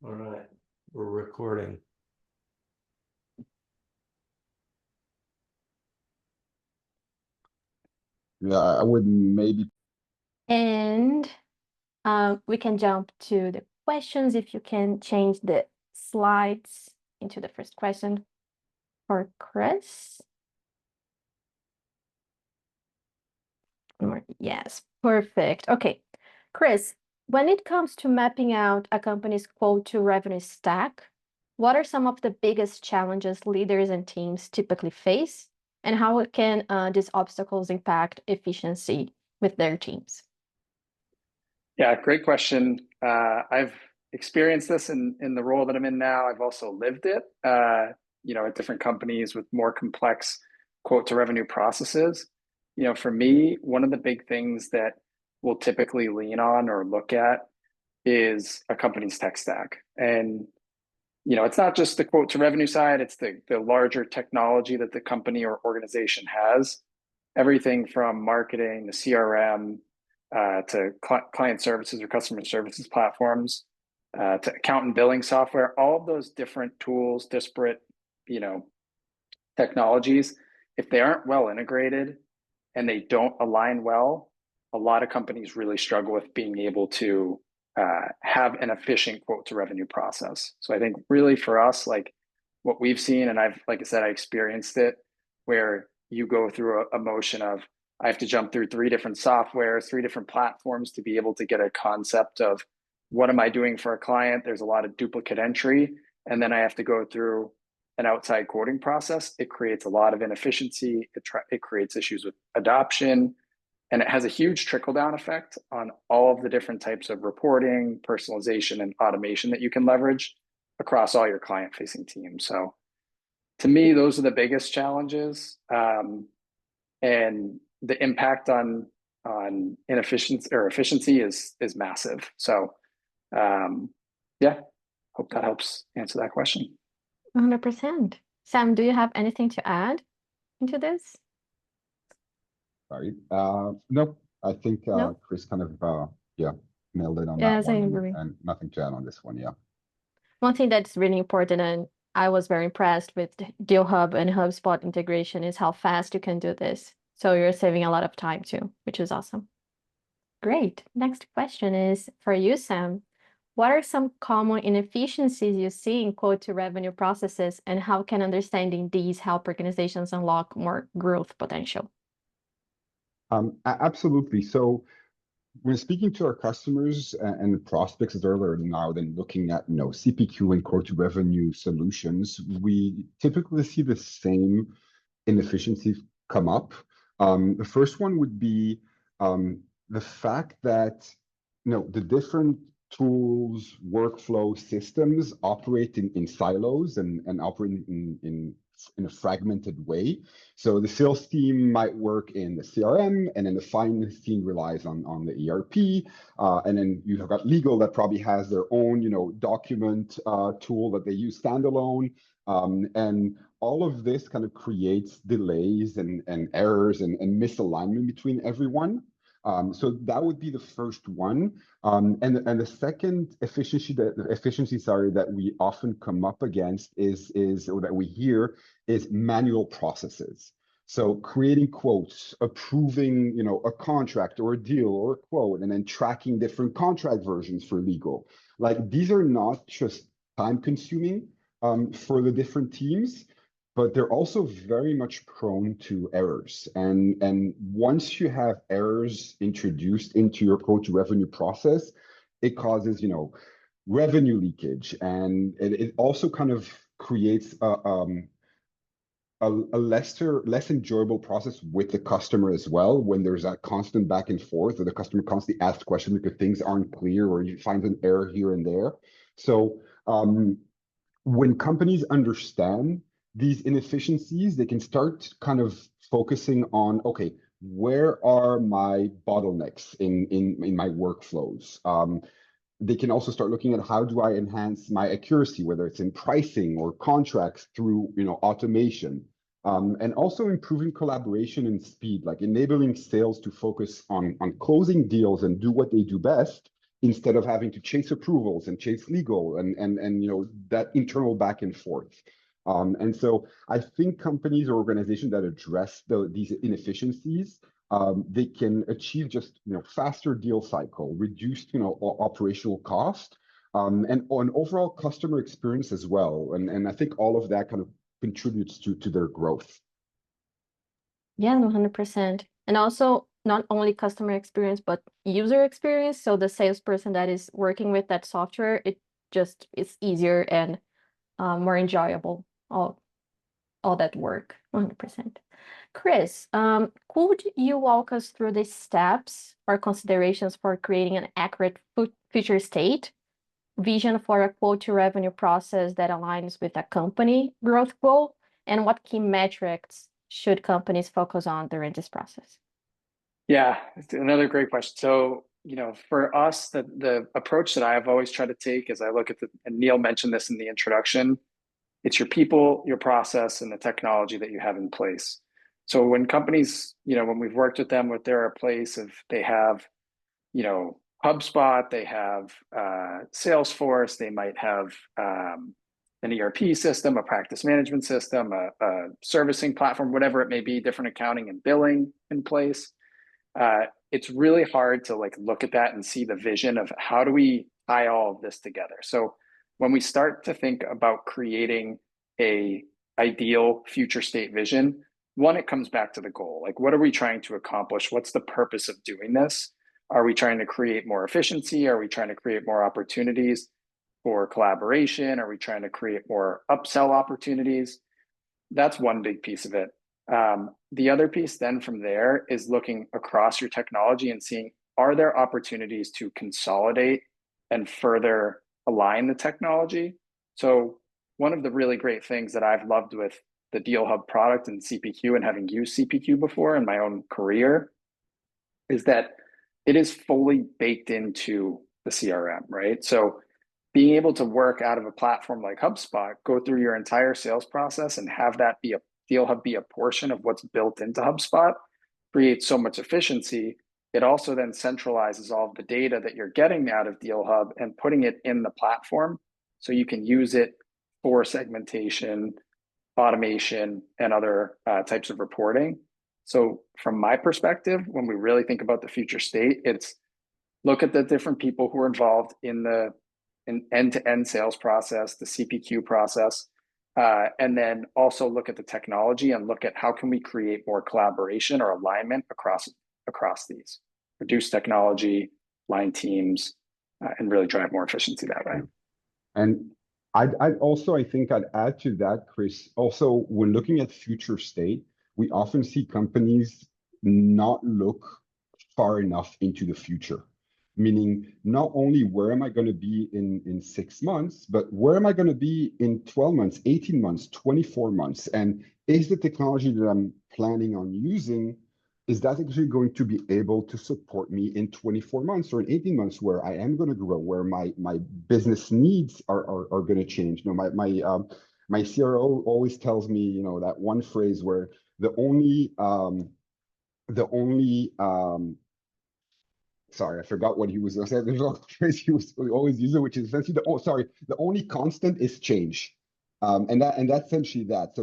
All right, we're recording. Yeah, I would maybe. And we can jump to the questions. If you can change the slides into the first question for Chris. Yes, perfect. Okay, Chris, when it comes to mapping out a company's quote to revenue stack, what are some of the biggest challenges leaders and teams typically face, and how can these obstacles impact efficiency with their teams? Yeah, great question. I've experienced this in the role that I'm in now. I've also lived it, at different companies with more complex quote to revenue processes. For me, one of the big things that we'll typically lean on or look at is a company's tech stack. And, it's not just the quote to revenue side, it's the larger technology that the company or organization has. Everything from marketing to CRM, to client services or customer services platforms, to account and billing software, all of those different tools, disparate, technologies, if they aren't well integrated and they don't align well, a lot of companies really struggle with being able to have an efficient quote to revenue process. So I think really for us, like what we've seen, and like I said, I experienced it, where you go through a motion of, I have to jump through 3 different softwares, 3 different platforms to be able to get a concept of what am I doing for a client? There's a lot of duplicate entry. And then I have to go through an outside quoting process. It creates a lot of inefficiency. It creates issues with adoption. And it has a huge trickle-down effect on all of the different types of reporting, personalization, and automation that you can leverage across all your client-facing teams. So to me, those are the biggest challenges. And the impact on inefficiency or efficiency is massive. So yeah, hope that helps answer that question. 100%. Sam, do you have anything to add into this? Sorry. No, I think No? Chris kind of nailed it on Yes, that I one, agree. and nothing to add on this one. Yeah. One thing that's really important, and I was very impressed with DealHub and HubSpot integration, is how fast you can do this. So you're saving a lot of time too, which is awesome. Great. Next question is for you, Sam. What are some common inefficiencies you see in quote to revenue processes, and how can understanding these help organizations unlock more growth potential? Absolutely. So when speaking to our customers and prospects earlier now than looking at CPQ and quote to revenue solutions, we typically see the same inefficiencies come up. The first one would be the fact that the different tools, workflow systems operate in silos and operate in a fragmented way. So the sales team might work in the CRM, and then the finance team relies on the ERP, and then you have got legal that probably has their own document tool that they use standalone, and all of this kind of creates delays and errors and misalignment between everyone. So that would be the first one. And the second efficiency that we often come up against or that we hear is manual processes. So creating quotes, approving, a contract or a deal or a quote, and then tracking different contract versions for legal. Like, these are not just time consuming for the different teams, but they're also very much prone to errors. And once you have errors introduced into your quote to revenue process, it causes, revenue leakage. And it also kind of creates a less enjoyable process with the customer as well, when there's that constant back and forth, or the customer constantly asks questions because things aren't clear, or you find an error here and there. So when companies understand these inefficiencies, they can start kind of focusing on, okay, where are my bottlenecks in my workflows? They can also start looking at, how do I enhance my accuracy, whether it's in pricing or contracts through automation, and also improving collaboration and speed, like enabling sales to focus on closing deals and do what they do best, instead of having to chase approvals and chase legal and that internal back and forth. And so I think companies or organizations that address these inefficiencies, they can achieve just faster deal cycle, reduced operational cost, and an overall customer experience as well. And I think all of that kind of contributes to their growth. Yeah, 100%. And also not only customer experience, but user experience. So the salesperson that is working with that software, it's easier and more enjoyable. All that work, 100%. Chris, could you walk us through the steps or considerations for creating an accurate future state vision for a quote to revenue process that aligns with a company growth goal, and what key metrics should companies focus on during this process? Yeah, it's another great question. So, for us, the approach that I've always tried to take as I look at and Neil mentioned this in the introduction, it's your people, your process, and the technology that you have in place. So when companies, when we've worked with them, they're a place of, they have, HubSpot, they have Salesforce, they might have an ERP system, a practice management system, a servicing platform, whatever it may be, different accounting and billing in place. It's really hard to look at that and see the vision of how do we tie all of this together. So when we start to think about creating a ideal future state vision, one, it comes back to the goal. What are we trying to accomplish? What's the purpose of doing this? Are we trying to create more efficiency? Are we trying to create more opportunities for collaboration? Are we trying to create more upsell opportunities? That's one big piece of it. The other piece then from there is looking across your technology and seeing, are there opportunities to consolidate and further align the technology? So one of the really great things that I've loved with the DealHub product and CPQ, and having used CPQ before in my own career, is that it is fully baked into the CRM, right? So being able to work out of a platform like HubSpot, go through your entire sales process and have that be DealHub be a portion of what's built into HubSpot, creates so much efficiency. It also then centralizes all of the data that you're getting out of DealHub and putting it in the platform so you can use it for segmentation, automation, and other types of reporting. So from my perspective, when we really think about the future state, it's look at the different people who are involved in the end-to-end sales process, the CPQ process, and then also look at the technology and look at how can we create more collaboration or alignment across these, reduce technology, line teams, and really drive more efficiency that way. And I think I'd add to that, Chris. Also, when looking at future state, we often see companies not look far enough into the future. Meaning, not only where am I going to be in 6 months, but where am I going to be in 12 months, 18 months, 24 months? And is the technology that I'm planning on using, is that actually going to be able to support me in 24 months or in 18 months, where I am going to grow, where my business needs are going to change? My CRO always tells me, that one phrase where sorry, I forgot what he was going to say. There's a phrase he was always using, which is essentially the only constant is change. And that's essentially that. So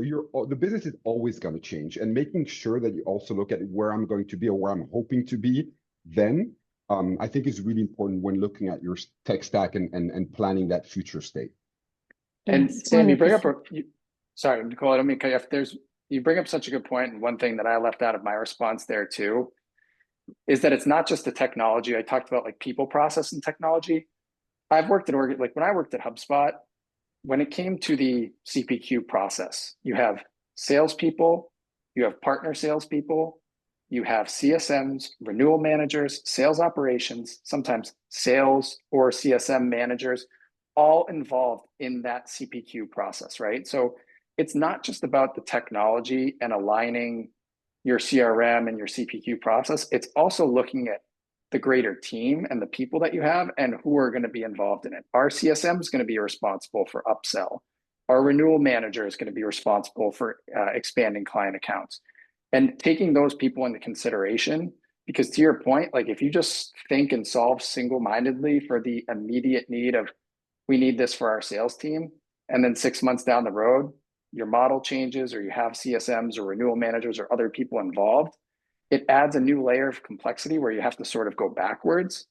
the business is always going to change, and making sure that you also look at where I'm going to be or where I'm hoping to be then, I think is really important when looking at your tech stack and planning that future state. And Yes, Sam, you bring 100%. up, sorry, Nicole, I don't mean to cut you off. You bring up such a good point, and one thing that I left out of my response there too, is that it's not just the technology. I talked about people, process, and technology. I've worked at when I worked at HubSpot, when it came to the CPQ process, you have salespeople, you have partner salespeople, you have CSMs, renewal managers, sales operations, sometimes sales or CSM managers, all involved in that CPQ process, right? So it's not just about the technology and aligning your CRM and your CPQ process. It's also looking at the greater team and the people that you have and who are going to be involved in it. Our CSM is going to be responsible for upsell. Our renewal manager is going to be responsible for expanding client accounts. And taking those people into consideration Because to your point, like if you just think and solve single-mindedly for the immediate need of, we need this for our sales team, and then 6 months down the road, your model changes or you have CSMs or renewal managers or other people involved, it adds a new layer of complexity where you have to sort of go backwards.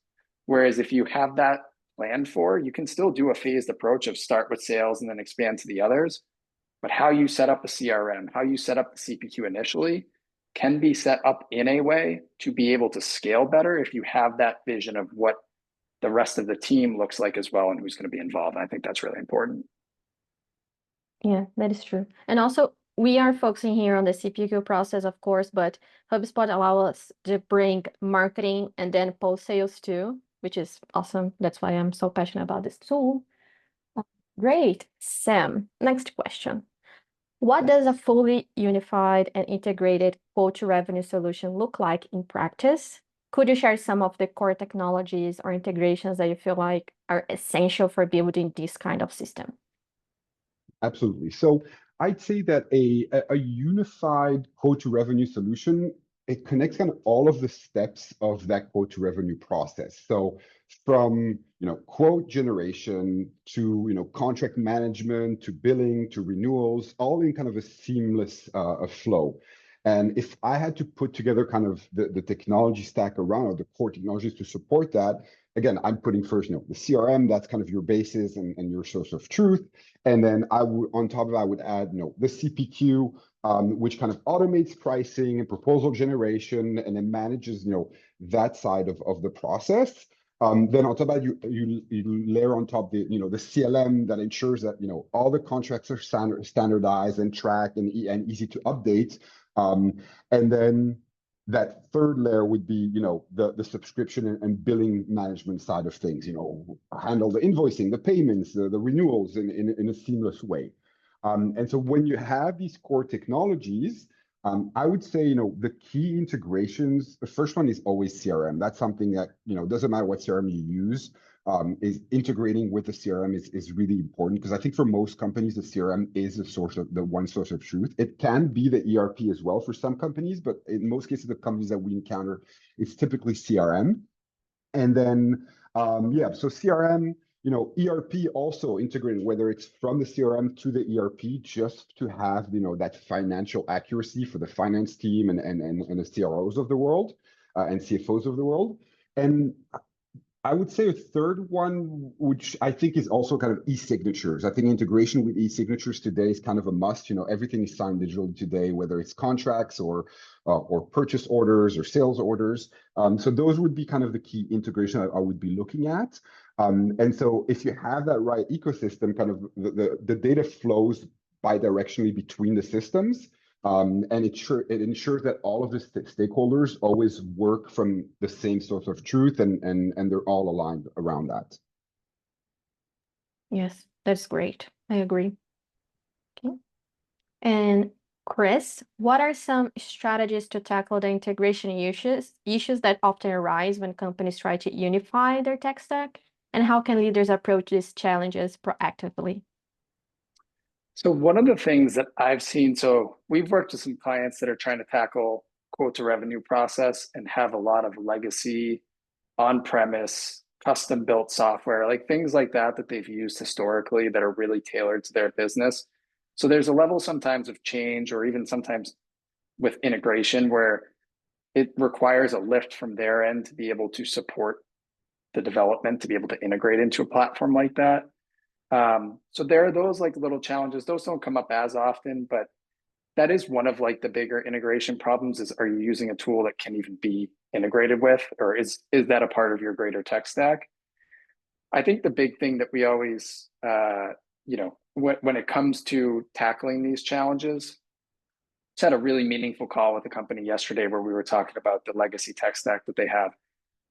Whereas if you have that planned for, you can still do a phased approach of start with sales and then expand to the others. But how you set up a CRM, how you set up the CPQ initially can be set up in a way to be able to scale better if you have that vision of what the rest of the team looks like as well and who's going to be involved. And I think that's really important. Yeah, that is true. And also, we are focusing here on the CPQ process, of course, but HubSpot allows us to bring marketing and then post-sales too, which is awesome. That's why I'm so passionate about this tool. Great. Sam, next question. What does a fully unified and integrated quote to revenue solution look like in practice? Could you share some of the core technologies or integrations that you feel like are essential for building this kind of system? Absolutely. So I'd say that a unified quote to revenue solution, it connects kind of all of the steps of that quote to revenue process. So from quote generation to contract management to billing to renewals, all in kind of a seamless flow. And if I had to put together kind of the technology stack around, or the core technologies to support that, again, I'm putting first, the CRM, that's kind of your basis and your source of truth. And then I would, on top of that, I would add, the CPQ, which kind of automates pricing and proposal generation, and then manages, that side of the process. Then on top of that, you layer on top the CLM that ensures that all the contracts are standardized and tracked and easy to update. And then that third layer would be the subscription and billing management side of things. Handle the invoicing, the payments, the renewals in a seamless way. And so when you have these core technologies, I would say, the key integrations, the first one is always CRM. That's something that, doesn't matter what CRM you use, is integrating with the CRM is really important, because I think for most companies, the CRM is the one source of truth. It can be the ERP as well for some companies, but in most cases, the companies that we encounter, it's typically CRM. And then, so CRM, ERP also integrated, whether it's from the CRM to the ERP, just to have, that financial accuracy for the finance team and the CROs of the world, and CFOs of the world. And I would say a third one, which I think is also kind of e-signatures. I think integration with e-signatures today is kind of a must. Everything is signed digitally today, whether it's contracts or purchase orders or sales orders. So those would be kind of the key integration I would be looking at. And so if you have that right ecosystem, kind of the data flows bidirectionally between the systems. And it ensures that all of the stakeholders always work from the same source of truth, and they're all aligned around that. Yes, that's great. I agree. Okay. And Chris, what are some strategies to tackle the integration issues that often arise when companies try to unify their tech stack? And how can leaders approach these challenges proactively? So one of the things that I've seen, so we've worked with some clients that are trying to tackle quote to revenue process and have a lot of legacy on-premise custom built software, like things like that they've used historically that are really tailored to their business. So there's a level sometimes of change, or even sometimes with integration, where it requires a lift from their end to be able to support the development, to be able to integrate into a platform like that. So there are those like little challenges. Those don't come up as often, but that is one of like the bigger integration problems is, are you using a tool that can even be integrated with, or is that a part of your greater tech stack? I think the big thing that we always, when it comes to tackling these challenges, just had a really meaningful call with a company yesterday where we were talking about the legacy tech stack that they have.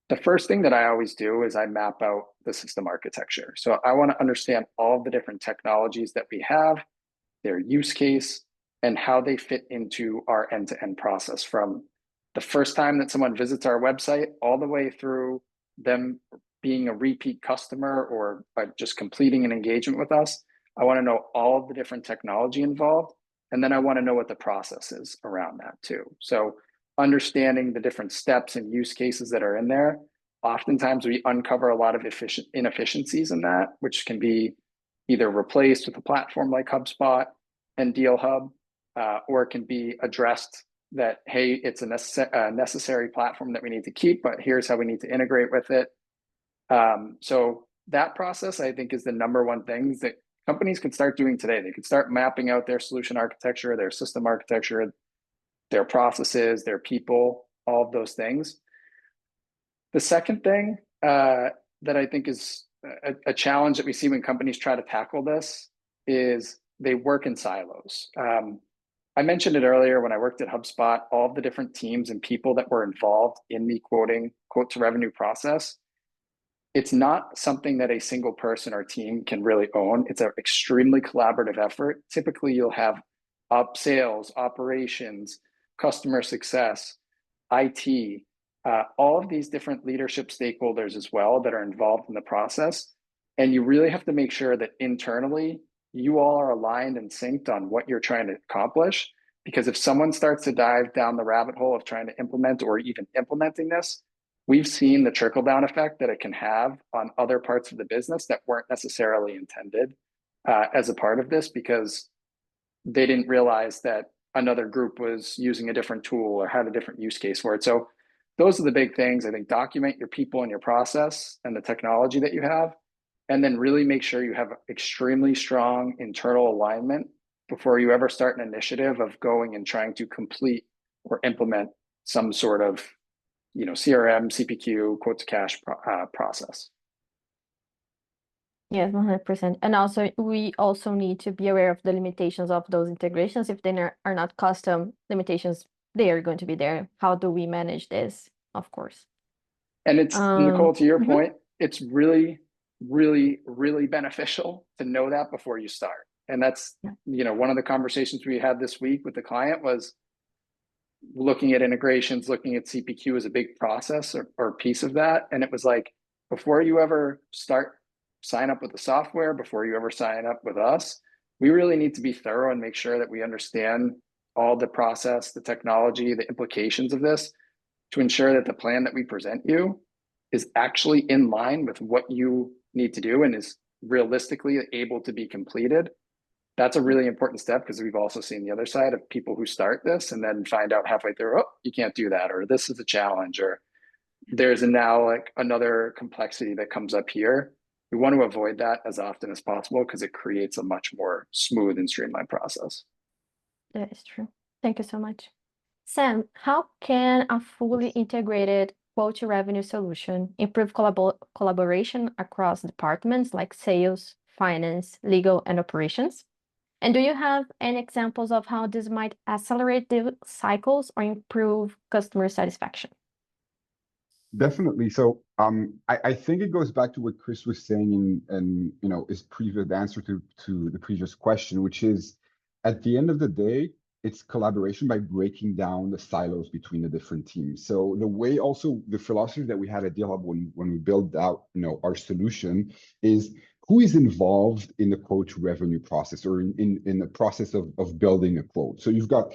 The first thing that I always do is I map out the system architecture. So I want to understand all of the different technologies that we have, their use case, and how they fit into our end-to-end process, from the first time that someone visits our website all the way through them being a repeat customer or by just completing an engagement with us. I want to know all of the different technology involved, and then I want to know what the process is around that too. So understanding the different steps and use cases that are in there, oftentimes we uncover a lot of inefficiencies in that, which can be either replaced with a platform like HubSpot and DealHub, or it can be addressed that, hey, it's a necessary platform that we need to keep, but here's how we need to integrate with it. So that process, I think, is the number one thing that companies can start doing today. They can start mapping out their solution architecture, their system architecture, their processes, their people, all of those things. The second thing that I think is a challenge that we see when companies try to tackle this is they work in silos. I mentioned it earlier when I worked at HubSpot, all of the different teams and people that were involved in the quote to revenue process. It's not something that a single person or team can really own. It's an extremely collaborative effort. Typically, you'll have sales, operations, customer success, IT, all of these different leadership stakeholders as well that are involved in the process. And you really have to make sure that internally, you all are aligned and synced on what you're trying to accomplish. Because if someone starts to dive down the rabbit hole of trying to implement or even implementing this, we've seen the trickle-down effect that it can have on other parts of the business that weren't necessarily intended as a part of this, because they didn't realize that another group was using a different tool or had a different use case for it. So those are the big things. I think document your people and your process and the technology that you have, and then really make sure you have extremely strong internal alignment before you ever start an initiative of going and trying to complete or implement some sort of, CRM, CPQ, quote to cash process. Yes, 100%. And also, we also need to be aware of the limitations of those integrations. If they are not custom limitations, they are going to be there. How do we manage this? Of course. And it's, Nicole, to your point, it's really, really, really beneficial to know that before you start. And that's, one of the conversations we had this week with the client was looking at integrations, looking at CPQ as a big process or piece of that. And it was like, before you ever sign up with the software, before you ever sign up with us, we really need to be thorough and make sure that we understand all the process, the technology, the implications of this, to ensure that the plan that we present you is actually in line with what you need to do and is realistically able to be completed. That's a really important step, because we've also seen the other side of people who start this and then find out halfway through, oh, you can't do that, or this is a challenge, or there's now like another complexity that comes up here. We want to avoid that as often as possible because it creates a much more smooth and streamlined process. That is true. Thank you so much. Sam, how can a fully integrated quote to revenue solution improve collaboration across departments like sales, finance, legal, and operations? And do you have any examples of how this might accelerate the cycles or improve customer satisfaction? Definitely. So I think it goes back to what Chris was saying and his previous answer to the previous question, which is, at the end of the day, it's collaboration by breaking down the silos between the different teams. So the way, also the philosophy that we had at DealHub when we built out our solution is, who is involved in the quote to revenue process, or in the process of building a quote. So you've got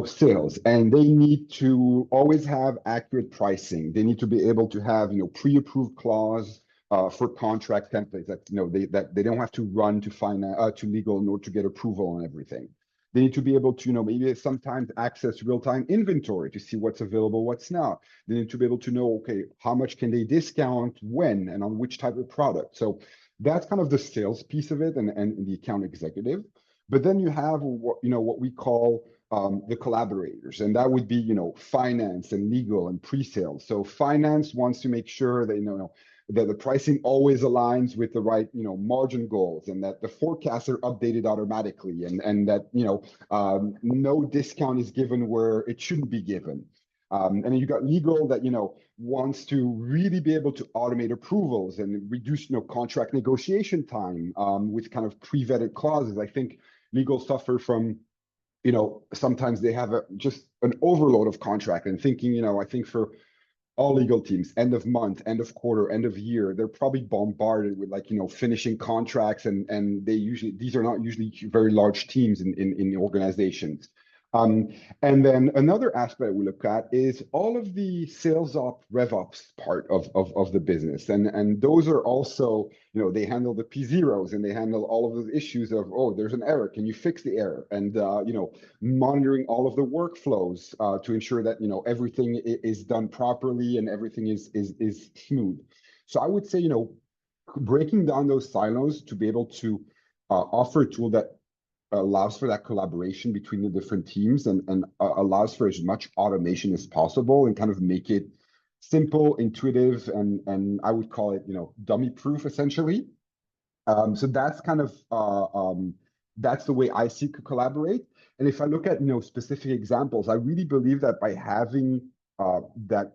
sales, and they need to always have accurate pricing. They need to be able to have pre-approved clause for contract templates that they don't have to run to finance to legal in order to get approval on everything. They need to be able to maybe sometimes access real-time inventory to see what's available, what's not. They need to be able to know, okay, how much can they discount, when, and on which type of product. So that's kind of the sales piece of it, and the account executive. But then you have what we call the collaborators, and that would be finance and legal and pre-sales. So finance wants to make sure that that the pricing always aligns with the right margin goals, and that the forecasts are updated automatically, and that no discount is given where it shouldn't be given. And then you got legal that wants to really be able to automate approvals and reduce contract negotiation time with kind of pre-vetted clauses. I think legal suffer from sometimes they have just an overload of contract, and thinking I think for all legal teams, end of month, end of quarter, end of year, they're probably bombarded with finishing contracts, and these are not usually very large teams in organizations. And then another aspect we look at is all of the sales op, rev ops part of the business. And those are also, they handle the P0s and they handle all of those issues of, oh, there's an error. Can you fix the error? And, monitoring all of the workflows to ensure that, everything is done properly and everything is smooth. So I would say, breaking down those silos to be able to offer a tool that allows for that collaboration between the different teams and allows for as much automation as possible and kind of make it simple, intuitive, and I would call it, dummy proof essentially. So that's kind of that's the way I seek to collaborate. And if I look at specific examples, I really believe that by having that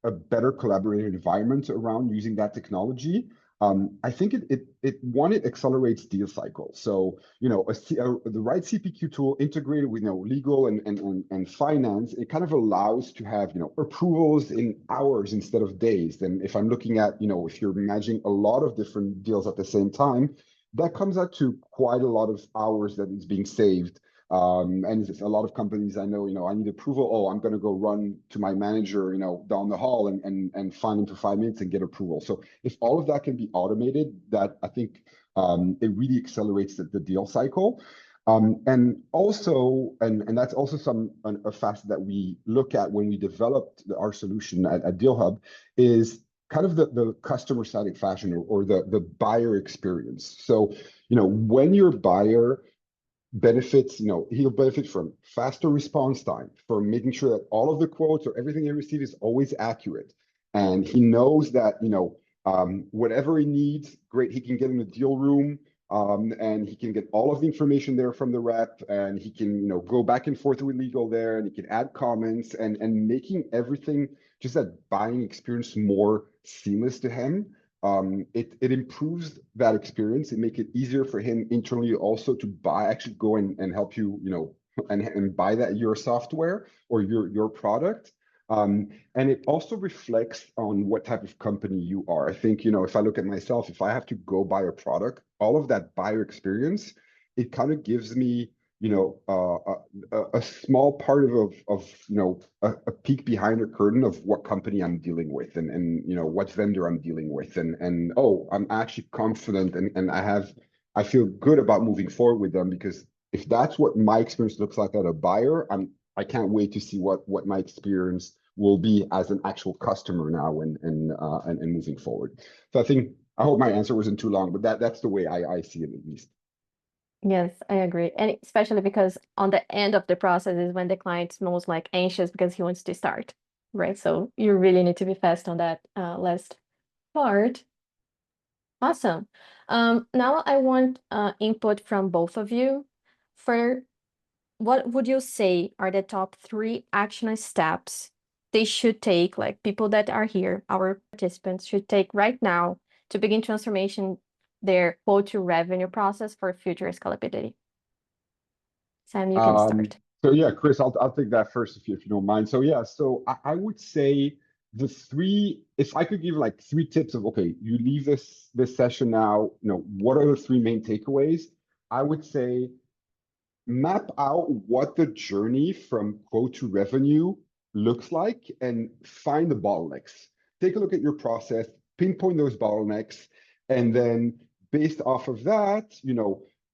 a better collaborative environment around using that technology, I think it accelerates deal cycles. So the right CPQ tool integrated with legal and finance, it kind of allows to have approvals in hours instead of days. And if I'm looking at if you're managing a lot of different deals at the same time, that comes out to quite a lot of hours that is being saved. And a lot of companies I know, I need approval. Oh, I'm going to go run to my manager, down the hall and find him for 5 minutes and get approval. So if all of that can be automated, that I think it really accelerates the deal cycle. And also, and that's also a facet that we look at when we developed our solution at DealHub is kind of the customer satisfaction or the buyer experience. So, when your buyer benefits, he'll benefit from faster response time, from making sure that all of the quotes or everything he receives is always accurate. And he knows that, whatever he needs, great, he can get in the deal room, and he can get all of the information there from the rep, and he can, go back and forth with legal there, and he can add comments and making everything, just that buying experience more seamless to him. It improves that experience. It makes it easier for him internally also to actually go and help you, and buy your software or your product. And it also reflects on what type of company you are. I think, if I look at myself, if I have to go buy a product, all of that buyer experience, it kind of gives me, a small part of a peek behind the curtain of what company I'm dealing with and what vendor I'm dealing with. And oh, I'm actually confident and I feel good about moving forward with them, because if that's what my experience looks like as a buyer, I can't wait to see what my experience will be as an actual customer now and moving forward. So I hope my answer wasn't too long, but that's the way I see it at least. Yes, I agree. And especially because on the end of the process is when the client's most anxious because he wants to start, right? So you really need to be fast on that last part. Awesome. Now I want input from both of you. For what would you say are the top 3 action steps they should take, people that are here, our participants should take right now to begin transformation their quote to revenue process for future scalability? Sam, you can start. So yeah, Chris, I'll take that first if you don't mind. So yeah, so I would say if I could give 3 tips of, okay, you leave this session now, what are the 3 main takeaways? I would say map out what the journey from quote to revenue looks like and find the bottlenecks. Take a look at your process, pinpoint those bottlenecks, and then based off of that,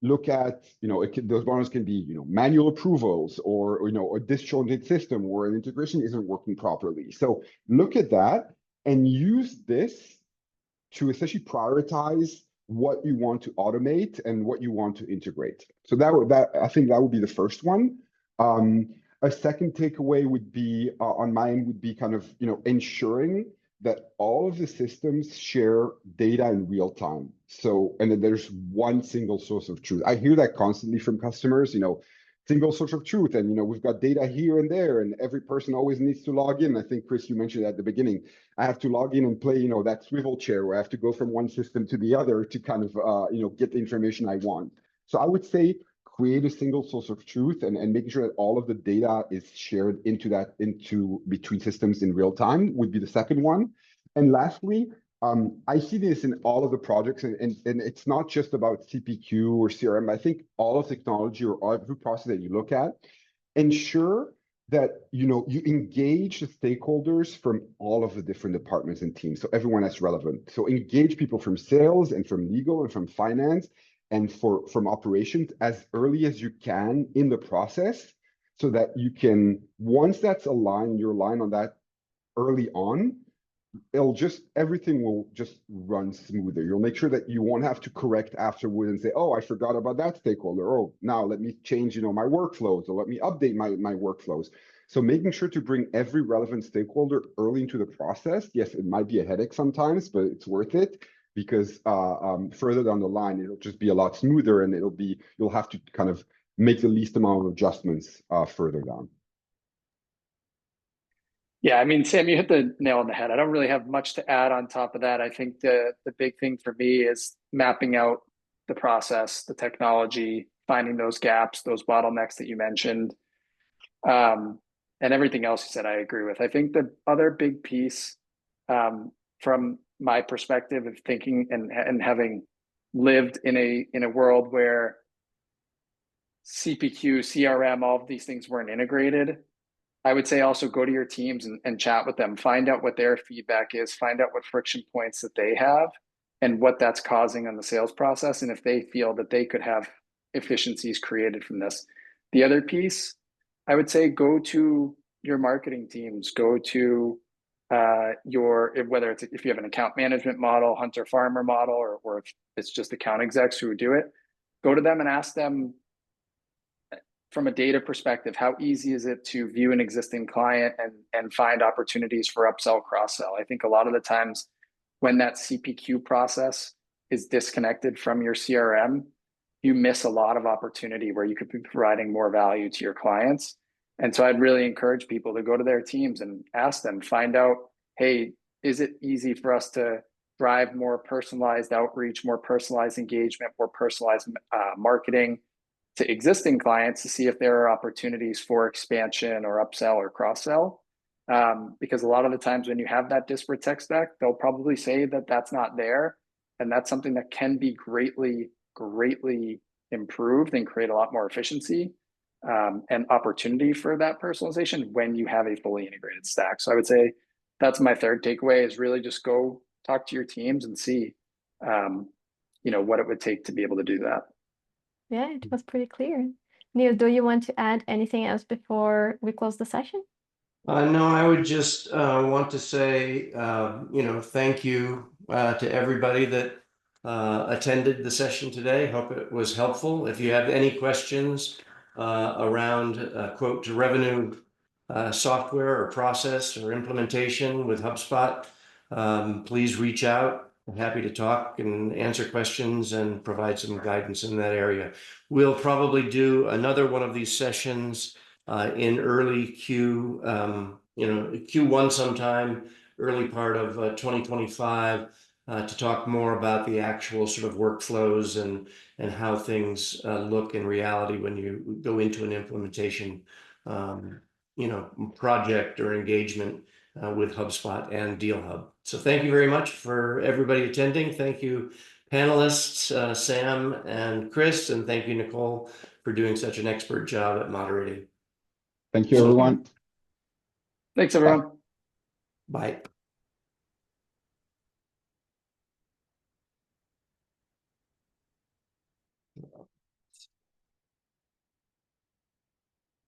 look at, those bottlenecks can be, manual approvals or a disjointed system where an integration isn't working properly. So look at that and use this to essentially prioritize what you want to automate and what you want to integrate. So I think that would be the first one. A second takeaway would be on my end would be kind of ensuring that all of the systems share data in real time. So, and then there's one single source of truth. I hear that constantly from customers, single source of truth. And, we've got data here and there, and every person always needs to log in. I think, Chris, you mentioned at the beginning, I have to log in and play, that swivel chair where I have to go from one system to the other to kind of, get the information I want. So I would say create a single source of truth and making sure that all of the data is shared into between systems in real time would be the second one. And lastly, I see this in all of the projects, and it's not just about CPQ or CRM. I think all of technology or every process that you look at, ensure that you engage the stakeholders from all of the different departments and teams, so everyone that's relevant. So engage people from sales and from legal and from finance and from operations as early as you can in the process, so that you can, once that's aligned, you're aligned on that early on, everything will just run smoother. You'll make sure that you won't have to correct afterward and say, oh, I forgot about that stakeholder. Oh, now let me change, my workflows, or let me update my workflows. So making sure to bring every relevant stakeholder early into the process. Yes, it might be a headache sometimes, but it's worth it, because further down the line, it'll just be a lot smoother, and you'll have to kind of make the least amount of adjustments further down. Yeah, I mean, Sam, you hit the nail on the head. I don't really have much to add on top of that. I think the big thing for me is mapping out the process, the technology, finding those gaps, those bottlenecks that you mentioned, and everything else you said, I agree with. I think the other big piece, from my perspective of thinking and having lived in a world where CPQ, CRM, all of these things weren't integrated, I would say also go to your teams and chat with them, find out what their feedback is, find out what friction points that they have and what that's causing on the sales process, and if they feel that they could have efficiencies created from this. The other piece, I would say, go to your marketing teams, go to whether it's, if you have an account management model, hunter farmer model, or if it's just account execs who do it, go to them and ask them, from a data perspective, how easy is it to view an existing client and find opportunities for upsell, cross-sell? I think a lot of the times when that CPQ process is disconnected from your CRM, you miss a lot of opportunity where you could be providing more value to your clients. And so I'd really encourage people to go to their teams and ask them, find out, hey, is it easy for us to drive more personalized outreach, more personalized engagement, more personalized marketing to existing clients to see if there are opportunities for expansion or upsell or cross-sell. Because a lot of the times when you have that disparate tech stack, they'll probably say that that's not there. And that's something that can be greatly, greatly improved and create a lot more efficiency and opportunity for that personalization when you have a fully integrated stack. So I would say that's my third takeaway, is really just go talk to your teams and see, what it would take to be able to do that. Yeah, it was pretty clear. Neil, do you want to add anything else before we close the session? No, I would just want to say, thank you to everybody that attended the session today. Hope it was helpful. If you have any questions around quote to revenue software or process or implementation with HubSpot, please reach out. I'm happy to talk and answer questions and provide some guidance in that area. We'll probably do another one of these sessions in early Q1 sometime, early part of 2025, to talk more about the actual sort of workflows and how things look in reality when you go into an implementation, project or engagement with HubSpot and DealHub. So thank you very much for everybody attending. Thank you, panelists, Sam and Chris, and thank you, Nicole, for doing such an expert job at moderating. Thank you, everyone. Thanks, everyone. Bye.